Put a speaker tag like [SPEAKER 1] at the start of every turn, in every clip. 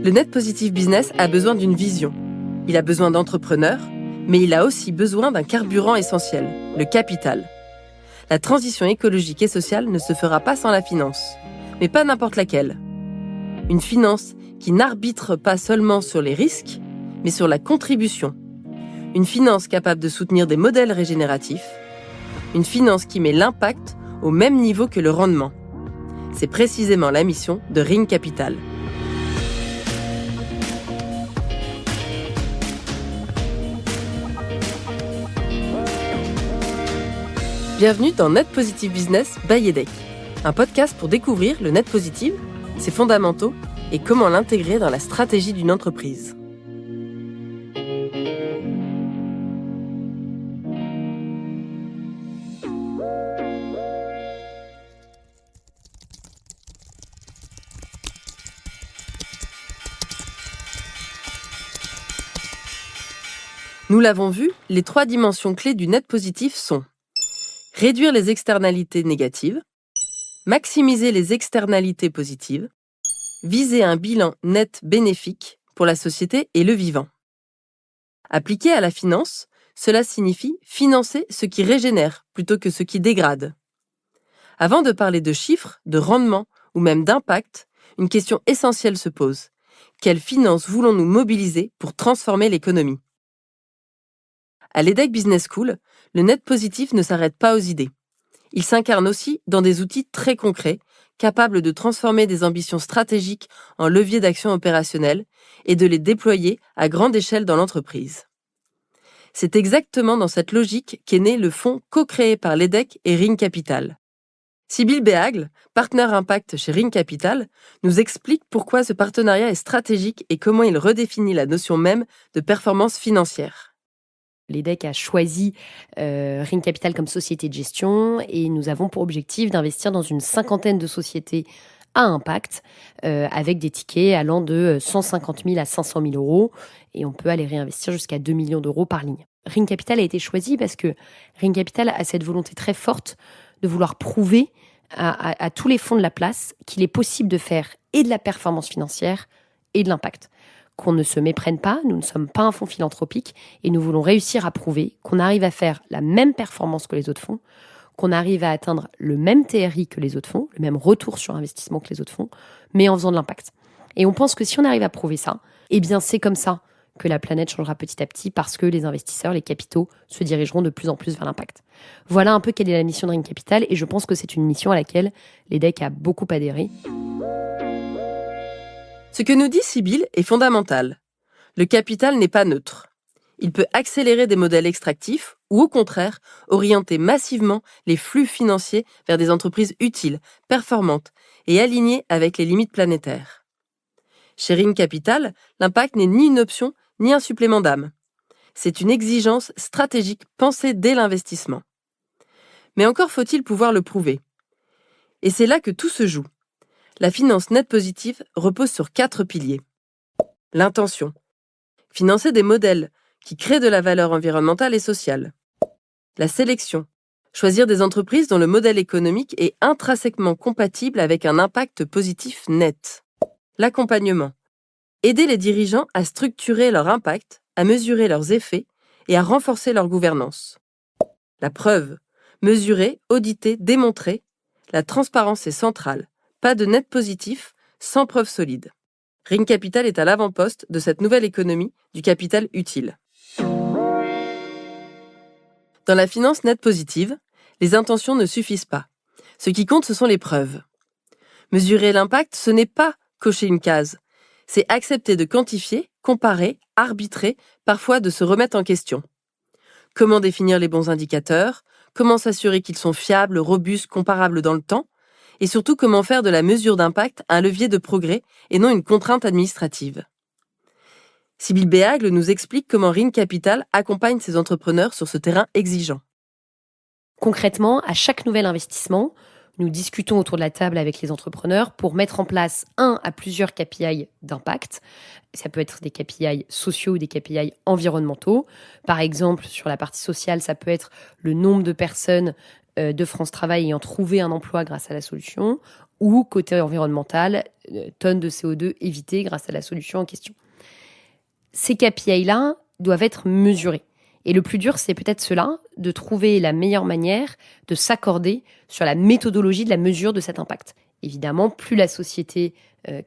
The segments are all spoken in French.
[SPEAKER 1] Le Net Positive Business a besoin d'une vision. Il a besoin d'entrepreneurs, mais il a aussi besoin d'un carburant essentiel, le capital. La transition écologique et sociale ne se fera pas sans la finance, mais pas n'importe laquelle. Une finance qui n'arbitre pas seulement sur les risques, mais sur la contribution. Une finance capable de soutenir des modèles régénératifs. Une finance qui met l'impact au même niveau que le rendement. C'est précisément la mission de Ring Capital. Bienvenue dans Net Positive Business by EDEC, un podcast pour découvrir le net positive, ses fondamentaux et comment l'intégrer dans la stratégie d'une entreprise. Nous l'avons vu, les 3 dimensions clés du net positif sont réduire les externalités négatives, maximiser les externalités positives, viser un bilan net bénéfique pour la société et le vivant. Appliqué à la finance, cela signifie financer ce qui régénère plutôt que ce qui dégrade. Avant de parler de chiffres, de rendement ou même d'impact, une question essentielle se pose. Quelle finance voulons-nous mobiliser pour transformer l'économie ? À l'EDEC Business School, le net positif ne s'arrête pas aux idées. Il s'incarne aussi dans des outils très concrets, capables de transformer des ambitions stratégiques en leviers d'action opérationnelle et de les déployer à grande échelle dans l'entreprise. C'est exactement dans cette logique qu'est né le fonds co-créé par l'EDEC et Ring Capital. Sybille Béhagle, partenaire impact chez Ring Capital, nous explique pourquoi ce partenariat est stratégique et comment il redéfinit la notion même de performance financière.
[SPEAKER 2] L'EDEC a choisi Ring Capital comme société de gestion et nous avons pour objectif d'investir dans une 50aine de sociétés à impact avec des tickets allant de 150 000 à 500 000 euros et on peut aller réinvestir jusqu'à 2 millions d'euros par ligne. Ring Capital a été choisi parce que Ring Capital a cette volonté très forte de vouloir prouver à tous les fonds de la place qu'il est possible de faire et de la performance financière et de l'impact. Qu'on ne se méprenne pas, nous ne sommes pas un fonds philanthropique et nous voulons réussir à prouver qu'on arrive à faire la même performance que les autres fonds, qu'on arrive à atteindre le même TRI que les autres fonds, le même retour sur investissement que les autres fonds, mais en faisant de l'impact. Et on pense que si on arrive à prouver ça, eh bien c'est comme ça que la planète changera petit à petit parce que les investisseurs, les capitaux se dirigeront de plus en plus vers l'impact. Voilà un peu quelle est la mission de Ring Capital et je pense que c'est une mission à laquelle l'EDEC a beaucoup adhéré.
[SPEAKER 1] Ce que nous dit Sybille est fondamental. Le capital n'est pas neutre. Il peut accélérer des modèles extractifs ou au contraire orienter massivement les flux financiers vers des entreprises utiles, performantes et alignées avec les limites planétaires. Chez Ring Capital, l'impact n'est ni une option ni un supplément d'âme. C'est une exigence stratégique pensée dès l'investissement. Mais encore faut-il pouvoir le prouver. Et c'est là que tout se joue. La finance net positive repose sur 4 piliers. L'intention. Financer des modèles qui créent de la valeur environnementale et sociale. La sélection. Choisir des entreprises dont le modèle économique est intrinsèquement compatible avec un impact positif net. L'accompagnement. Aider les dirigeants à structurer leur impact, à mesurer leurs effets et à renforcer leur gouvernance. La preuve. Mesurer, auditer, démontrer. La transparence est centrale. Pas de net positif sans preuve solide. Ring Capital est à l'avant-poste de cette nouvelle économie du capital utile. Dans la finance net positive, les intentions ne suffisent pas. Ce qui compte, ce sont les preuves. Mesurer l'impact, ce n'est pas cocher une case. C'est accepter de quantifier, comparer, arbitrer, parfois de se remettre en question. Comment définir les bons indicateurs ? Comment s'assurer qu'ils sont fiables, robustes, comparables dans le temps ? Et surtout, comment faire de la mesure d'impact un levier de progrès et non une contrainte administrative. Sybille Béhagle nous explique comment Ring Capital accompagne ses entrepreneurs sur ce terrain exigeant.
[SPEAKER 2] Concrètement, à chaque nouvel investissement, nous discutons autour de la table avec les entrepreneurs pour mettre en place à plusieurs KPI d'impact. Ça peut être des KPI sociaux ou des KPI environnementaux. Par exemple, sur la partie sociale, ça peut être le nombre de personnes de France Travail ayant trouvé un emploi grâce à la solution, ou côté environnemental, tonnes de CO2 évitées grâce à la solution en question. Ces KPI-là doivent être mesurés. Et le plus dur, c'est peut-être cela, de trouver la meilleure manière de s'accorder sur la méthodologie de la mesure de cet impact. Évidemment, plus la société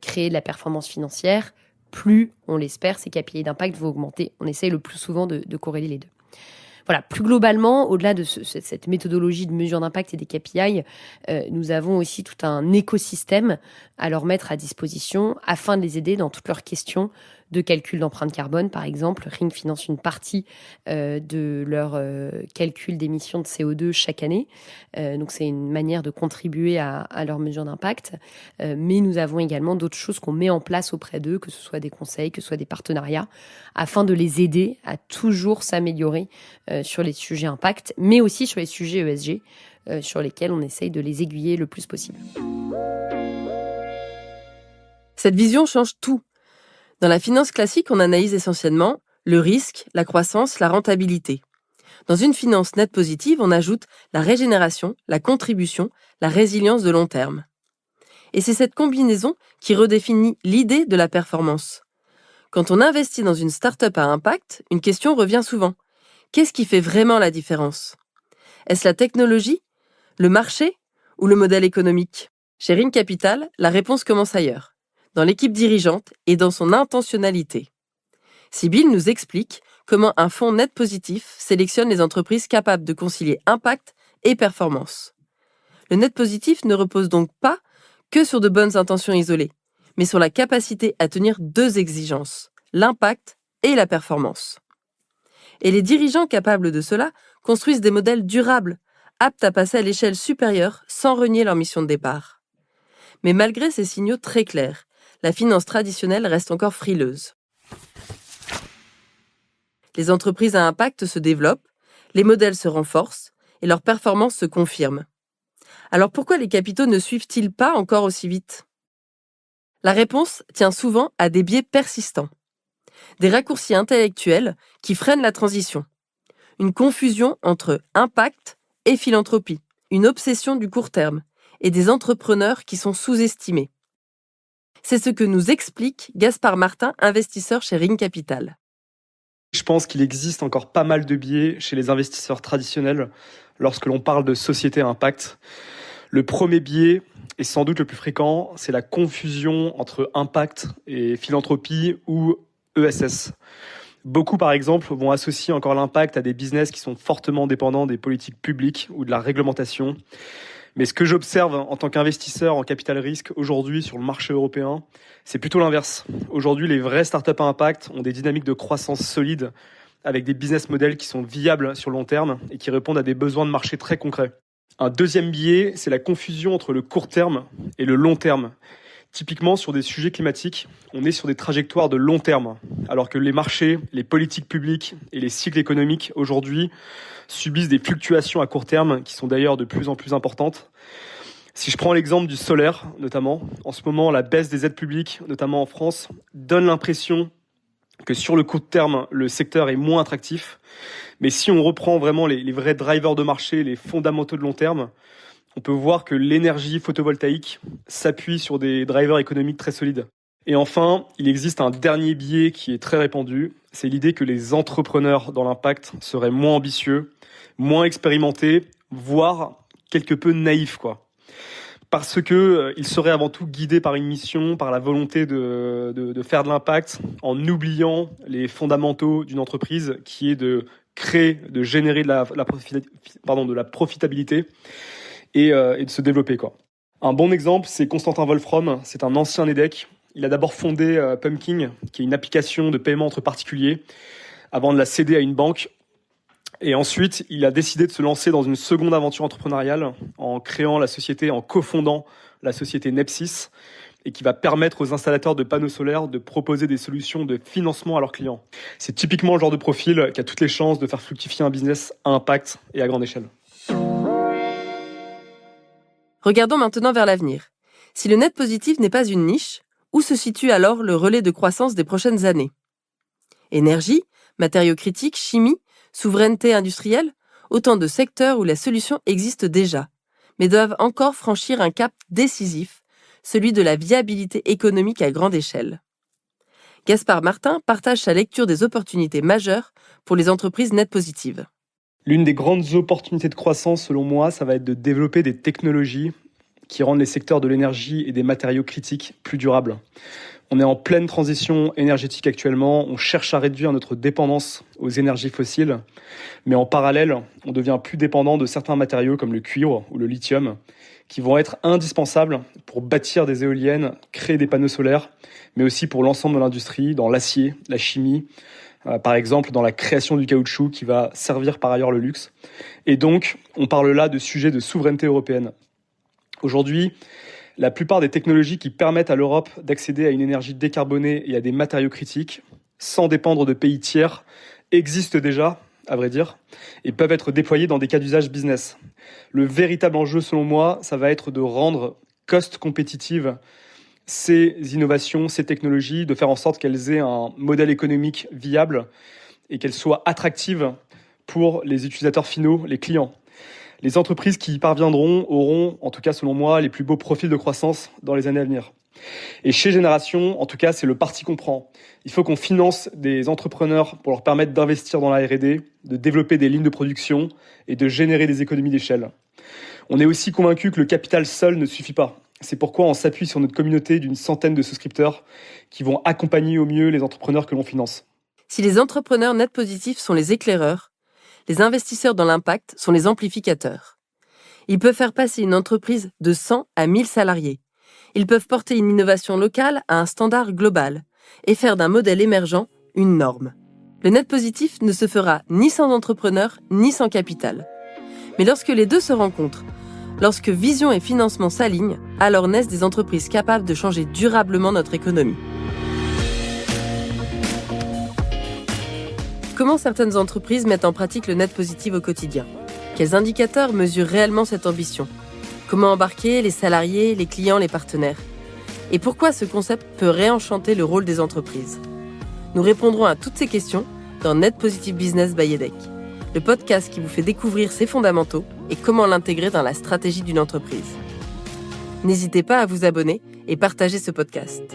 [SPEAKER 2] crée de la performance financière, plus, on l'espère, ces KPI d'impact vont augmenter. On essaye le plus souvent de corréler les deux. Voilà, plus globalement, au-delà de cette méthodologie de mesure d'impact et des KPI, nous avons aussi tout un écosystème à leur mettre à disposition afin de les aider dans toutes leurs questions de calcul d'empreinte carbone. Par exemple, Ring finance une partie de leur calcul d'émissions de CO2 chaque année. Donc, c'est une manière de contribuer à leur mesure d'impact. Mais nous avons également d'autres choses qu'on met en place auprès d'eux, que ce soit des conseils, que ce soit des partenariats, afin de les aider à toujours s'améliorer sur les sujets impact, mais aussi sur les sujets ESG, sur lesquels on essaye de les aiguiller le plus possible.
[SPEAKER 1] Cette vision change tout. Dans la finance classique, on analyse essentiellement le risque, la croissance, la rentabilité. Dans une finance nette positive, on ajoute la régénération, la contribution, la résilience de long terme. Et c'est cette combinaison qui redéfinit l'idée de la performance. Quand on investit dans une start-up à impact, une question revient souvent. Qu'est-ce qui fait vraiment la différence ? Est-ce la technologie, le marché ou le modèle économique ? Chez Ring Capital, la réponse commence ailleurs, dans l'équipe dirigeante et dans son intentionnalité. Sybille nous explique comment un fonds net positif sélectionne les entreprises capables de concilier impact et performance. Le net positif ne repose donc pas que sur de bonnes intentions isolées, mais sur la capacité à tenir deux exigences, l'impact et la performance. Et les dirigeants capables de cela construisent des modèles durables, aptes à passer à l'échelle supérieure sans renier leur mission de départ. Mais malgré ces signaux très clairs, la finance traditionnelle reste encore frileuse. Les entreprises à impact se développent, les modèles se renforcent et leurs performances se confirment. Alors pourquoi les capitaux ne suivent-ils pas encore aussi vite ? La réponse tient souvent à des biais persistants. Des raccourcis intellectuels qui freinent la transition. Une confusion entre impact et philanthropie. Une obsession du court terme et des entrepreneurs qui sont sous-estimés. C'est ce que nous explique Gaspard Martin, investisseur chez Ring Capital.
[SPEAKER 3] Je pense qu'il existe encore pas mal de biais chez les investisseurs traditionnels lorsque l'on parle de société à impact. Le premier biais, et sans doute le plus fréquent, c'est la confusion entre impact et philanthropie ou ESS. Beaucoup, par exemple, vont associer encore l'impact à des business qui sont fortement dépendants des politiques publiques ou de la réglementation. Mais ce que j'observe en tant qu'investisseur en capital risque aujourd'hui sur le marché européen, c'est plutôt l'inverse. Aujourd'hui, les vraies startups à impact ont des dynamiques de croissance solides avec des business models qui sont viables sur le long terme et qui répondent à des besoins de marché très concrets. Un deuxième biais, c'est la confusion entre le court terme et le long terme. Typiquement, sur des sujets climatiques, on est sur des trajectoires de long terme, alors que les marchés, les politiques publiques et les cycles économiques aujourd'hui subissent des fluctuations à court terme qui sont d'ailleurs de plus en plus importantes. Si je prends l'exemple du solaire, notamment, en ce moment, la baisse des aides publiques, notamment en France, donne l'impression que sur le court terme, le secteur est moins attractif. Mais si on reprend vraiment les vrais drivers de marché, les fondamentaux de long terme, on peut voir que l'énergie photovoltaïque s'appuie sur des drivers économiques très solides. Et enfin, il existe un dernier biais qui est très répandu, c'est l'idée que les entrepreneurs dans l'impact seraient moins ambitieux, moins expérimentés, voire quelque peu naïfs, quoi. Parce que ils seraient avant tout guidés par une mission, par la volonté de faire de l'impact, en oubliant les fondamentaux d'une entreprise qui est de créer, de générer de la profitabilité et de se développer, quoi. Un bon exemple, c'est Constantin Wolfram, c'est un ancien EDEC. Il a d'abord fondé Pumpkin, qui est une application de paiement entre particuliers, avant de la céder à une banque. Et ensuite, il a décidé de se lancer dans une seconde aventure entrepreneuriale en créant la société, en cofondant la société Nepsis, et qui va permettre aux installateurs de panneaux solaires de proposer des solutions de financement à leurs clients. C'est typiquement le genre de profil qui a toutes les chances de faire fructifier un business à impact et à grande échelle.
[SPEAKER 1] Regardons maintenant vers l'avenir. Si le net positif n'est pas une niche, où se situe alors le relais de croissance des prochaines années ? Énergie, matériaux critiques, chimie, souveraineté industrielle, autant de secteurs où la solution existe déjà, mais doivent encore franchir un cap décisif celui de la viabilité économique à grande échelle. Gaspard Martin partage sa lecture des opportunités majeures pour les entreprises net positives.
[SPEAKER 3] L'une des grandes opportunités de croissance, selon moi, ça va être de développer des technologies qui rendent les secteurs de l'énergie et des matériaux critiques plus durables. On est en pleine transition énergétique actuellement, on cherche à réduire notre dépendance aux énergies fossiles, mais en parallèle, on devient plus dépendant de certains matériaux comme le cuivre ou le lithium, qui vont être indispensables pour bâtir des éoliennes, créer des panneaux solaires, mais aussi pour l'ensemble de l'industrie, dans l'acier, la chimie, par exemple dans la création du caoutchouc qui va servir par ailleurs le luxe. Et donc, on parle là de sujets de souveraineté européenne. Aujourd'hui, la plupart des technologies qui permettent à l'Europe d'accéder à une énergie décarbonée et à des matériaux critiques, sans dépendre de pays tiers, existent déjà, à vrai dire, et peuvent être déployées dans des cas d'usage business. Le véritable enjeu, selon moi, ça va être de rendre cost-compétitives ces innovations, ces technologies, de faire en sorte qu'elles aient un modèle économique viable et qu'elles soient attractives pour les utilisateurs finaux, les clients. Les entreprises qui y parviendront auront, en tout cas selon moi, les plus beaux profils de croissance dans les années à venir. Et chez Génération, en tout cas, c'est le parti qu'on prend. Il faut qu'on finance des entrepreneurs pour leur permettre d'investir dans la R&D, de développer des lignes de production et de générer des économies d'échelle. On est aussi convaincu que le capital seul ne suffit pas. C'est pourquoi on s'appuie sur notre communauté d'une centaine de souscripteurs qui vont accompagner au mieux les entrepreneurs que l'on finance.
[SPEAKER 1] Si les entrepreneurs net positifs sont les éclaireurs, les investisseurs dans l'impact sont les amplificateurs. Ils peuvent faire passer une entreprise de 100 à 1000 salariés. Ils peuvent porter une innovation locale à un standard global et faire d'un modèle émergent une norme. Le net positif ne se fera ni sans entrepreneurs, ni sans capital. Mais lorsque les deux se rencontrent, lorsque vision et financement s'alignent, alors naissent des entreprises capables de changer durablement notre économie. Comment certaines entreprises mettent en pratique le net positif au quotidien ? Quels indicateurs mesurent réellement cette ambition ? Comment embarquer les salariés, les clients, les partenaires ? Et pourquoi ce concept peut réenchanter le rôle des entreprises ? Nous répondrons à toutes ces questions dans Net Positive Business by EDHEC, le podcast qui vous fait découvrir ses fondamentaux et comment l'intégrer dans la stratégie d'une entreprise. N'hésitez pas à vous abonner et partager ce podcast.